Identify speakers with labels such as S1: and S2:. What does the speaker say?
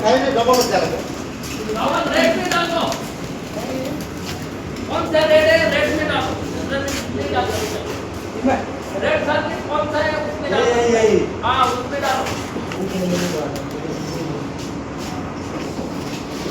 S1: खाने डबल हो जाएगा।
S2: डबल रेट में डालो। कौन सा रेट है रेट में डालो। नहीं डालो। रेट सर कौन सा है उसमें डालो। हाँ उसमें डालो।